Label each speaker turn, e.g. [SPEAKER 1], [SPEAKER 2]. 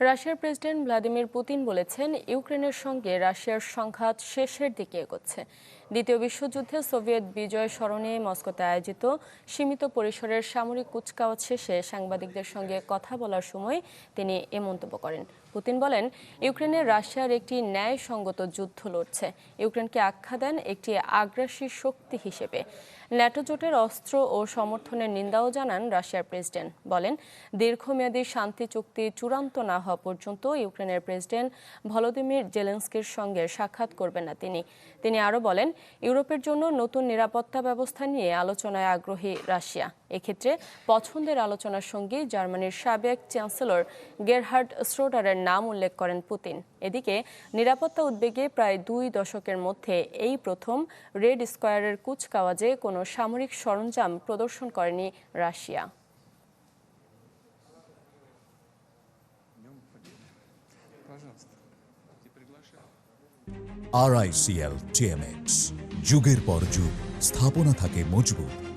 [SPEAKER 1] রাশিয়ার president Vladimir Putin বলেছেন, ইউক্রেনের সঙ্গে রাশিয়ার সংঘাত শেষের দিকে এগোচ্ছে। দ্বিতীয় বিশ্বযুদ্ধে সোভিয়েত বিজয় স্মরণে মস্কোতে আয়োজিত সীমিত পরিসরের সামরিক কুচকাওয়াজ শেষে সাংবাদিকদের সঙ্গে কথা বলার সময় তিনি এ মন্তব্য করেন। পুতিন বলেন, ইউক্রেনে রাশিয়ার একটি ন্যায়সঙ্গত যুদ্ধ লড়ছে। ইউক্রেনকে আখ্যা দেন একটি আগ্রাসী শক্তি হিসেবে। ন্যাটো জোটের অস্ত্র ও সমর্থনের নিন্দাও জানান রাশিয়ার প্রেসিডেন্ট। বলেন, দীর্ঘমেয়াদী শান্তি চুক্তি চূড়ান্ত না হওয়া পর্যন্ত ইউক্রেনের প্রেসিডেন্ট ভলোদিমির জেলেনস্কির সঙ্গে সাক্ষাৎ করবেন না তিনি আরও বলেন, ইউরোপের জন্য নতুন নিরাপত্তা ব্যবস্থা নিয়ে আলোচনায় আগ্রহী রাশিয়া। এক্ষেত্রে পছন্দের আলোচনার সঙ্গে জার্মানির সাবেক চ্যান্সেলর গেরহার্ড শ্রোডারের নাম উল্লেখ করেন পুতিন। এদিকে নিরাপত্তা উদ্বেগে প্রায় 2 দশকের মধ্যে এই প্রথম রেড স্কোয়ারের কুচকাওয়াজে কোনো সামরিক সরঞ্জাম প্রদর্শন করেনি রাশিয়া।
[SPEAKER 2] RICL TMX, যুগের পর যুগ স্থাপনা থাকে মজবুত।